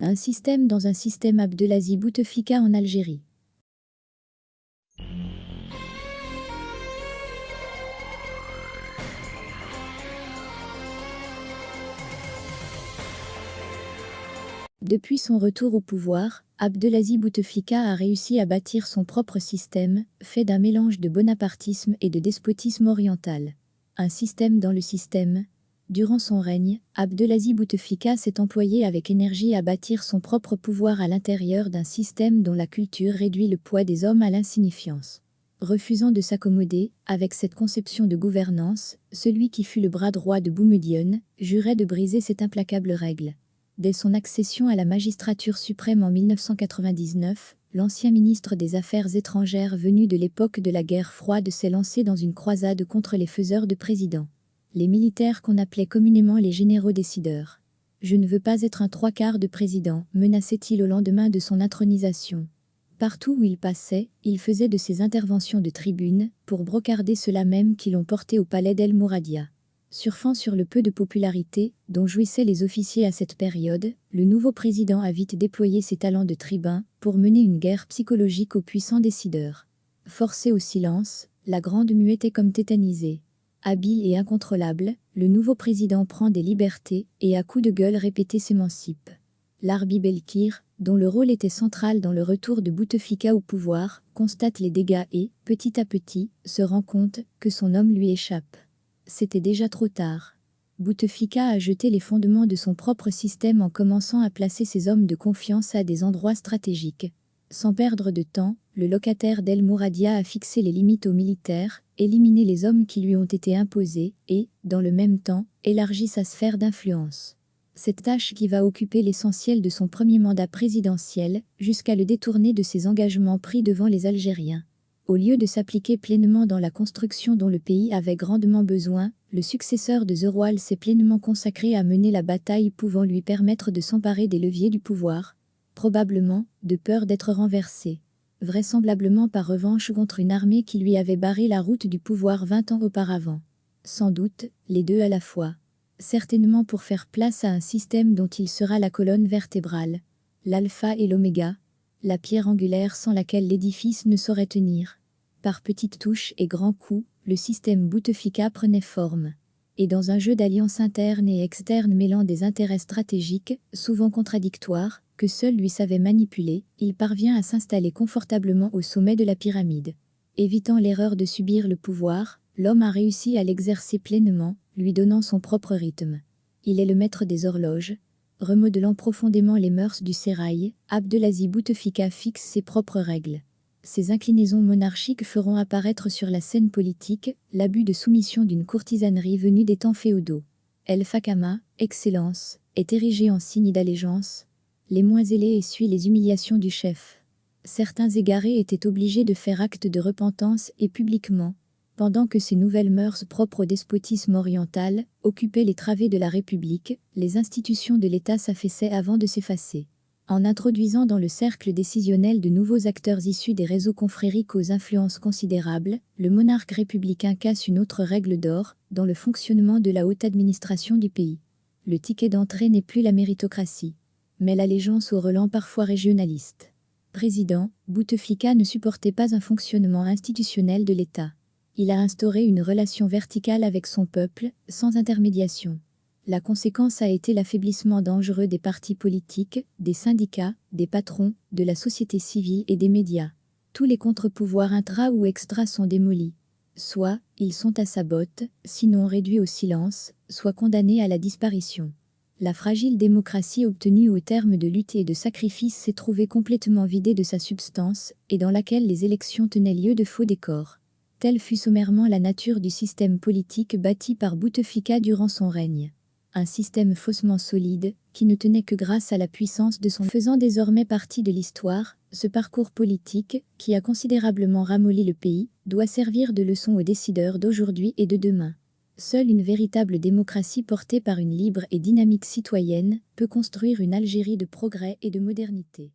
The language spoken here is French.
Un système dans un système. Abdelaziz Bouteflika en Algérie. Depuis son retour au pouvoir, Abdelaziz Bouteflika a réussi à bâtir son propre système, fait d'un mélange de bonapartisme et de despotisme oriental. Un système dans le système. Durant son règne, Abdelaziz Bouteflika s'est employé avec énergie à bâtir son propre pouvoir à l'intérieur d'un système dont la culture réduit le poids des hommes à l'insignifiance. Refusant de s'accommoder, avec cette conception de gouvernance, celui qui fut le bras droit de Boumedienne jurait de briser cette implacable règle. Dès son accession à la magistrature suprême en 1999, l'ancien ministre des Affaires étrangères venu de l'époque de la guerre froide s'est lancé dans une croisade contre les faiseurs de présidents. Les militaires qu'on appelait communément les généraux décideurs. « Je ne veux pas être un trois-quarts de président », menaçait-il au lendemain de son intronisation. Partout où il passait, il faisait de ses interventions de tribune, pour brocarder ceux-là même qui l'ont porté au palais d'El Mouradia. Surfant sur le peu de popularité dont jouissaient les officiers à cette période, le nouveau président a vite déployé ses talents de tribun pour mener une guerre psychologique aux puissants décideurs. Forcé au silence, la grande muette est comme tétanisée. Habile et incontrôlable, le nouveau président prend des libertés et à coups de gueule répétés s'émancipe. Larbi Belkir, dont le rôle était central dans le retour de Bouteflika au pouvoir, constate les dégâts et, petit à petit, se rend compte que son homme lui échappe. C'était déjà trop tard. Bouteflika a jeté les fondements de son propre système en commençant à placer ses hommes de confiance à des endroits stratégiques. Sans perdre de temps, le locataire d'El Mouradia a fixé les limites aux militaires, éliminé les hommes qui lui ont été imposés et, dans le même temps, élargi sa sphère d'influence. Cette tâche qui va occuper l'essentiel de son premier mandat présidentiel, jusqu'à le détourner de ses engagements pris devant les Algériens. Au lieu de s'appliquer pleinement dans la construction dont le pays avait grandement besoin, le successeur de Zeroual s'est pleinement consacré à mener la bataille pouvant lui permettre de s'emparer des leviers du pouvoir. Probablement, de peur d'être renversé. Vraisemblablement par revanche contre une armée qui lui avait barré la route du pouvoir 20 ans auparavant. Sans doute, les deux à la fois. Certainement pour faire place à un système dont il sera la colonne vertébrale. L'alpha et l'oméga. La pierre angulaire sans laquelle l'édifice ne saurait tenir. Par petites touches et grands coups, le système Bouteflika prenait forme. Et dans un jeu d'alliances internes et externes mêlant des intérêts stratégiques, souvent contradictoires, que seul lui savait manipuler, il parvient à s'installer confortablement au sommet de la pyramide. Évitant l'erreur de subir le pouvoir, l'homme a réussi à l'exercer pleinement, lui donnant son propre rythme. Il est le maître des horloges. Remodelant profondément les mœurs du sérail, Abdelaziz Bouteflika fixe ses propres règles. Ses inclinaisons monarchiques feront apparaître sur la scène politique l'abus de soumission d'une courtisanerie venue des temps féodaux. El Fakama, excellence, est érigé en signe d'allégeance. Les moins zélés essuient les humiliations du chef. Certains égarés étaient obligés de faire acte de repentance et publiquement, pendant que ces nouvelles mœurs propres au despotisme oriental occupaient les travées de la République, les institutions de l'État s'affaissaient avant de s'effacer. En introduisant dans le cercle décisionnel de nouveaux acteurs issus des réseaux confrériques aux influences considérables, le monarque républicain casse une autre règle d'or dans le fonctionnement de la haute administration du pays. Le ticket d'entrée n'est plus la méritocratie, mais l'allégeance au relent parfois régionaliste. Président, Bouteflika ne supportait pas un fonctionnement institutionnel de l'État. Il a instauré une relation verticale avec son peuple, sans intermédiation. La conséquence a été l'affaiblissement dangereux des partis politiques, des syndicats, des patrons, de la société civile et des médias. Tous les contre-pouvoirs intra ou extra sont démolis. Soit, ils sont à sa botte, sinon réduits au silence, soit condamnés à la disparition. La fragile démocratie obtenue au terme de luttes et de sacrifices s'est trouvée complètement vidée de sa substance, et dans laquelle les élections tenaient lieu de faux décors. Telle fut sommairement la nature du système politique bâti par Bouteflika durant son règne. Un système faussement solide, qui ne tenait que grâce à la puissance de son faisant désormais partie de l'histoire, ce parcours politique, qui a considérablement ramolli le pays, doit servir de leçon aux décideurs d'aujourd'hui et de demain. Seule une véritable démocratie portée par une libre et dynamique citoyenne peut construire une Algérie de progrès et de modernité.